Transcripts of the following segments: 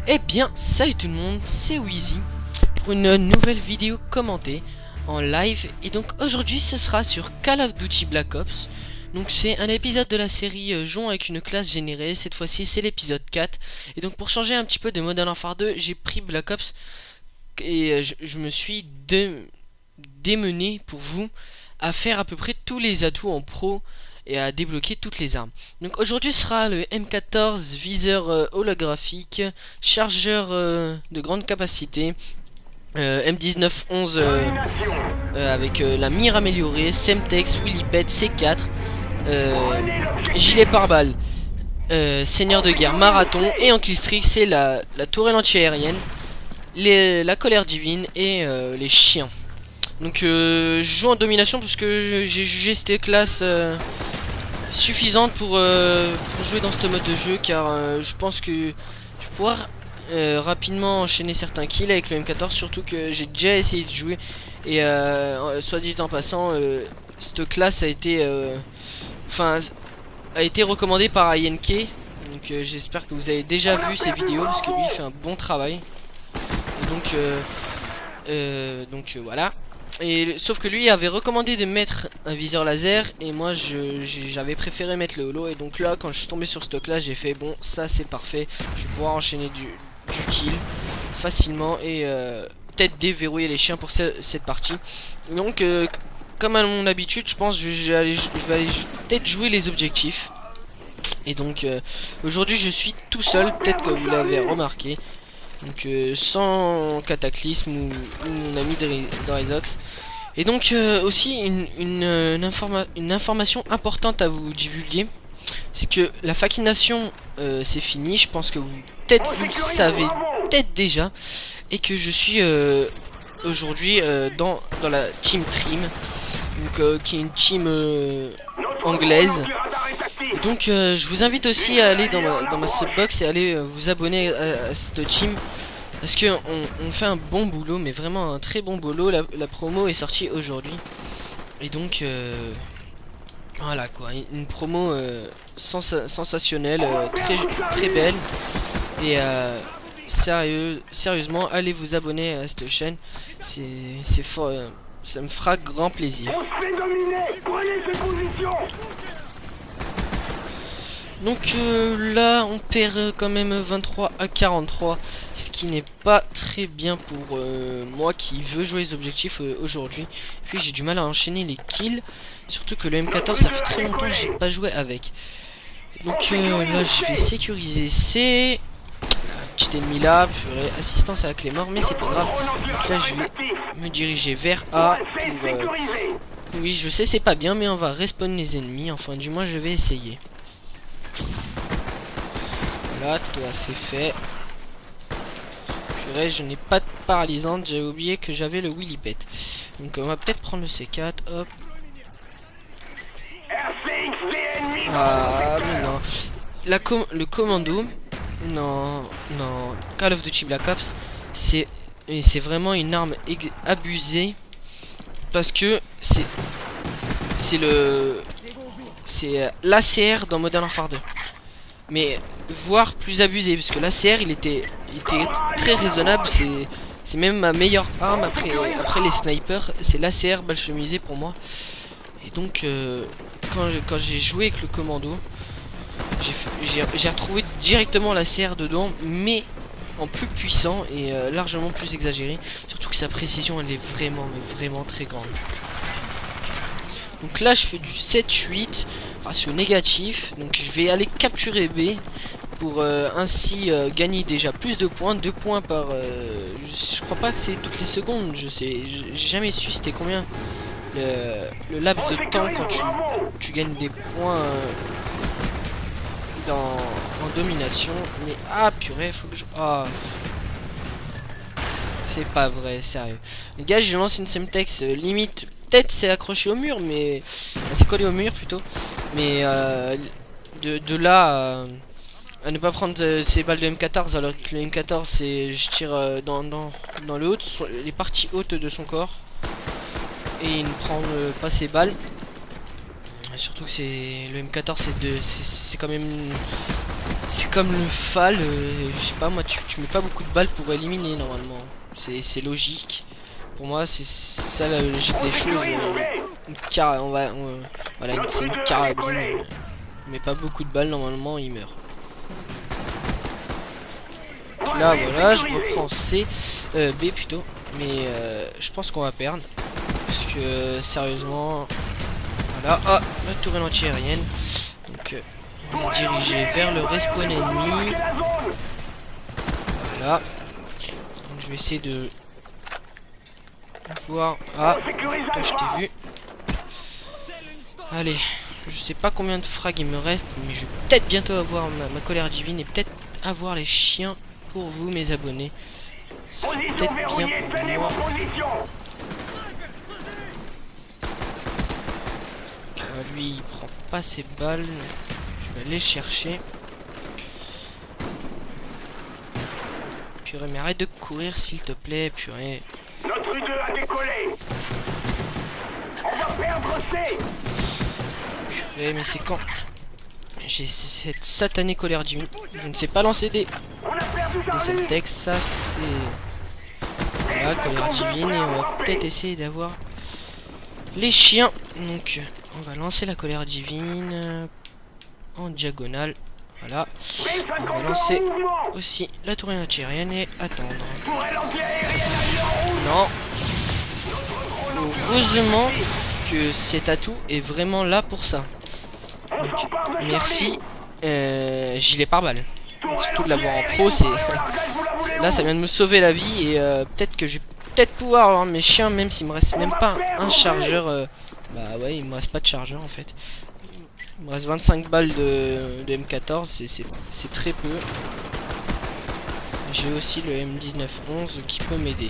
Eh bien, salut tout le monde, c'est Wheezy pour une nouvelle vidéo commentée en live. Et donc aujourd'hui ce sera sur Call of Duty Black Ops. Donc c'est un épisode de la série jouant avec une classe générée. Cette fois-ci c'est l'épisode 4. Et donc pour changer un petit peu de Modern Warfare 2, j'ai pris Black Ops et je me suis démené pour vous à faire à peu près tous les atouts en pro et à débloquer toutes les armes. Donc aujourd'hui sera le M14, viseur holographique, chargeur de grande capacité, M19-11 avec la mire améliorée, Semtex, Willipet, C4, gilet pare-balles, seigneur de guerre, marathon, et en killstreak c'est la tourelle anti-aérienne, la colère divine et les chiens. Donc je joue en domination parce que j'ai jugé cette classe suffisante pour jouer dans ce mode de jeu, car je pense que je vais pouvoir rapidement enchaîner certains kills avec le M14, surtout que j'ai déjà essayé de jouer et soit dit en passant, cette classe a été recommandée par INK, donc j'espère que vous avez déjà vu ces vidéos parce que lui il fait un bon travail. Et donc voilà. Et sauf que lui avait recommandé de mettre un viseur laser et moi j'avais préféré mettre le holo. Et donc là quand je suis tombé sur ce stock là, j'ai fait bon, ça c'est parfait, je vais pouvoir enchaîner du kill facilement et peut-être déverrouiller les chiens pour cette partie. Donc comme à mon habitude, je pense que je vais aller peut-être jouer les objectifs. Et donc aujourd'hui je suis tout seul, peut-être que vous l'avez remarqué. Donc sans Cataclysme ou mon ami Dorizox. Et donc aussi une information importante à vous divulguer, c'est que la fakination c'est fini. Je pense que vous le savez peut-être déjà. Et que je suis aujourd'hui dans la Team Trim, donc, qui est une team anglaise. Et donc je vous invite aussi à aller dans ma subbox et aller vous abonner à cette team, parce que on fait un bon boulot, mais vraiment un très bon boulot. La promo est sortie aujourd'hui et donc voilà quoi, une promo sensationnelle, très belle. Et sérieusement allez vous abonner à cette chaîne, c'est fort, ça me fera grand plaisir. Donc là on perd quand même 23 à 43, ce qui n'est pas très bien pour moi qui veux jouer les objectifs aujourd'hui. Puis j'ai du mal à enchaîner les kills, surtout que le M14 ça fait très longtemps que j'ai pas joué avec. Donc là je vais sécuriser C, petit ennemi là, purée, assistance avec les morts, mais c'est pas grave. Donc là je vais me diriger vers A pour oui je sais c'est pas bien, mais on va respawn les ennemis, enfin du moins je vais essayer. Voilà, toi c'est fait. Purée, je n'ai pas de paralysante, j'ai oublié que j'avais le Willipet. Donc on va peut-être prendre le C4, hop. Ah mais non. Le commando, non, Call of Duty Black Ops, c'est vraiment une arme abusée, parce que c'est l'ACR dans Modern Warfare 2, mais voire plus abusé, parce que l'ACR il était très raisonnable. C'est même ma meilleure arme après les snipers, c'est l'ACR balle chemisée pour moi. Et donc quand j'ai joué avec le commando, j'ai retrouvé directement l'ACR dedans, mais en plus puissant et largement plus exagéré, surtout que sa précision elle est vraiment très grande. Donc là je fais du 7-8, ratio négatif, donc je vais aller capturer B pour ainsi gagner déjà plus de points, 2 points par je crois pas que c'est toutes les secondes, j'ai jamais su c'était combien le laps de temps quand tu gagnes des points en domination. Mais ah purée, faut que je... Ah, c'est pas vrai, sérieux. Les gars, je lance une Semtex, limite peut-être c'est accroché au mur, mais c'est collé au mur plutôt. Mais de là à ne pas prendre ces balles de M14, alors que le M14 c'est je tire dans le haut, les parties hautes de son corps, et il ne prend pas ses balles. Et surtout que c'est le M14, c'est quand même C'est comme le FAL, je sais pas moi, tu mets pas beaucoup de balles pour éliminer normalement. C'est logique. Pour moi, c'est ça la logique des choses. Voilà, c'est une carabine. Mais pas beaucoup de balles, normalement, il meurt. Donc là, voilà, je reprends C, B plutôt. Mais je pense qu'on va perdre. Parce que, sérieusement... Voilà, ah, la tourelle anti-aérienne. Donc, on va se diriger vers le respawn ennemi. Voilà. Donc, je vais essayer de... voir... Ah, toi, je t'ai vu. Allez, je sais pas combien de frags il me reste, mais je vais peut-être bientôt avoir ma colère divine et peut-être avoir les chiens pour vous, mes abonnés. C'est peut-être bien pour moi. Lui, il prend pas ses balles. Je vais aller chercher. Purée, mais arrête de courir, s'il te plaît, purée. Notre U2 a décollé. On va perdre C. Purée, mais c'est quand j'ai cette satanée colère divine. Je ne sais pas lancer des Semtex, ça c'est... Voilà, colère divine, et on va peut-être essayer d'avoir les chiens. Donc, on va lancer la colère divine en diagonale. Voilà. On va lancer aussi la tourelle anti-aérienne et attendre. Non. Heureusement que cet atout est vraiment là pour ça. Donc, merci. Gilet pare-balles. Surtout de l'avoir en pro, c'est... Là, ça vient de me sauver la vie et peut-être que je vais peut-être pouvoir avoir mes chiens, même s'il me reste même pas un chargeur. Bah ouais, il me reste pas de chargeur en fait. Il me reste 25 balles de M14, c'est très peu. J'ai aussi le M1911 qui peut m'aider.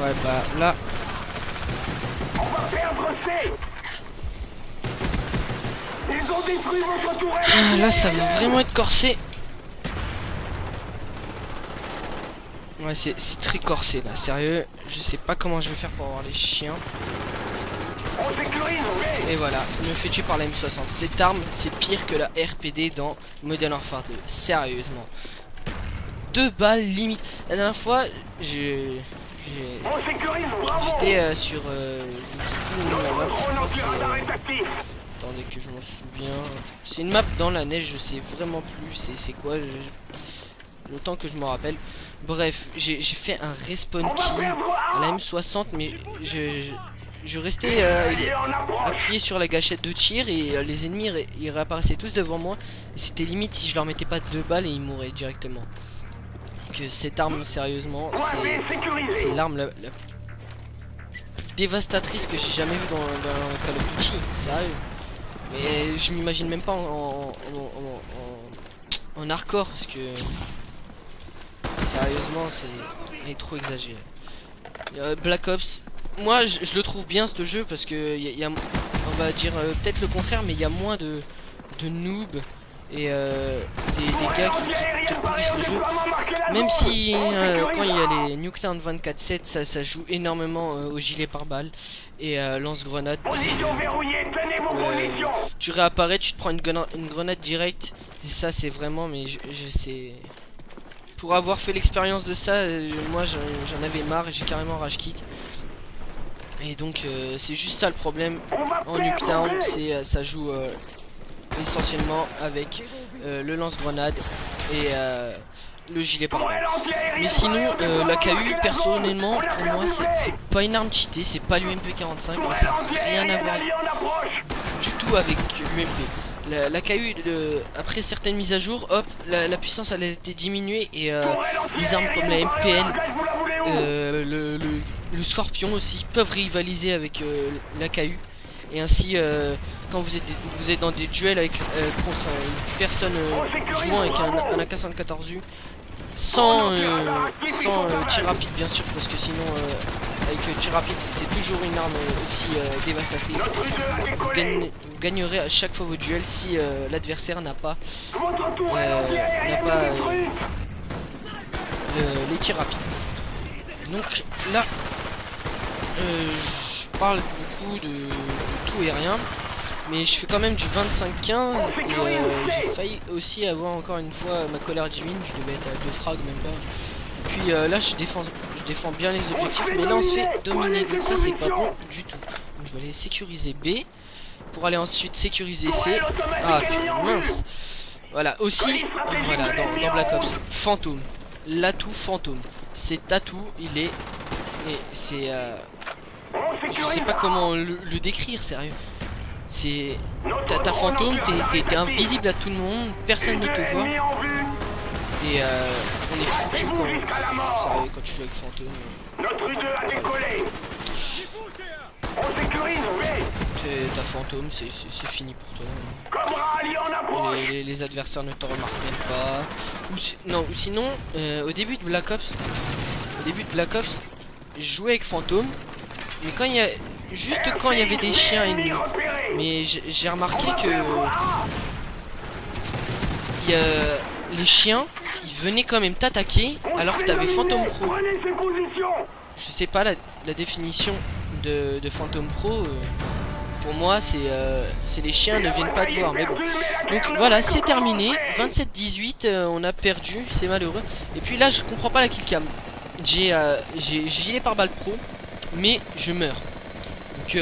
Ouais bah là... Là ça va vraiment être corsé. Ouais c'est très corsé là, sérieux. Je sais pas comment je vais faire pour avoir les chiens. Et voilà, il me fait tuer par la M60. Cette arme c'est pire que la RPD dans Modern Warfare 2. Sérieusement. 2 balles limite. La dernière fois j'étais sur je ne sais plus le nom de la map, je crois c'est attendez que je m'en souviens. C'est une map dans la neige, je sais vraiment plus c'est quoi, le temps que je m'en rappelle. Bref, j'ai fait un respawn kill à la M60, mais je restais appuyé sur la gâchette de tir et les ennemis ils réapparaissaient tous devant moi. Et c'était limite si je leur mettais pas 2 balles et ils mouraient directement. Donc cette arme, sérieusement, c'est l'arme la dévastatrice que j'ai jamais vue dans Call of Duty, sérieux. Mais je m'imagine même pas en hardcore parce que sérieusement c'est trop exagéré. Black Ops, moi je le trouve bien ce jeu parce que y a on va dire peut-être le contraire, mais il y a moins de noobs et des gars qui pourrissent le jeu. Même si quand il y a les Nuketown 24/7 ça joue énormément au gilet pare-balles et lance-grenade. Tu réapparais, tu te prends une grenade directe et ça c'est vraiment, mais je sais... Pour avoir fait l'expérience de ça, moi j'en avais marre et j'ai carrément rage quit. Et donc c'est juste ça le problème en Nuketown, c'est ça joue essentiellement avec le lance-grenade et le gilet pare-balles. Mais sinon la KU personnellement pour moi c'est pas une arme cheatée, c'est pas l'UMP 45, mais ça n'a rien à voir du tout avec l'UMP. La KU après certaines mises à jour, hop, la puissance elle a été diminuée et les armes comme la MPL, le Scorpion aussi peuvent rivaliser avec la KU. Et ainsi quand vous êtes dans des duels avec contre une personne jouant avec un AK-74U sans tir rapide bien sûr, parce que sinon avec tir rapide c'est toujours une arme aussi dévastatrice. Vous gagnerez à chaque fois vos duels si l'adversaire n'a pas les tirs rapides. Donc là parle beaucoup de tout et rien. Mais je fais quand même du 25-15 et j'ai failli aussi avoir encore une fois ma colère divine. Je devais être à 2 frags même pas. Et puis là je défends bien les objectifs, mais là on se fait dominer. Donc ça c'est pas bon du tout. Donc je vais aller sécuriser B pour aller ensuite sécuriser C. Ah putain, mince. Voilà aussi, voilà dans Black Ops, fantôme. L'atout fantôme. Cet atout il est, et c'est je sais pas comment le décrire, sérieux. C'est ta fantôme, t'es invisible à tout le monde, personne ne te voit. Et on est foutu quand, sérieux, quand tu joues avec fantôme. Notre U2 a décollé. On sécurise B. Ta fantôme, c'est fini pour toi. Cobra allié en approche. Les adversaires ne te remarquent même pas. Ou sinon, au début de Black Ops, je jouais avec fantôme, mais quand il y a juste quand il y avait des chiens ennemis. Mais j'ai remarqué que les chiens, ils venaient quand même t'attaquer alors que t'avais Phantom Pro. Je sais pas la définition de Phantom Pro. Pour moi, c'est les chiens ne viennent pas te voir. Mais bon. Donc voilà, c'est terminé. 27-18, on a perdu. C'est malheureux. Et puis là, je comprends pas la killcam. J'ai gilet pare-balles pro, mais je meurs. Donc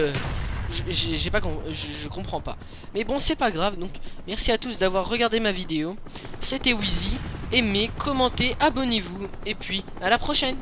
je comprends pas. Mais bon, c'est pas grave. Donc merci à tous d'avoir regardé ma vidéo. C'était Wheezy. Aimez, commentez, abonnez-vous. Et puis à la prochaine.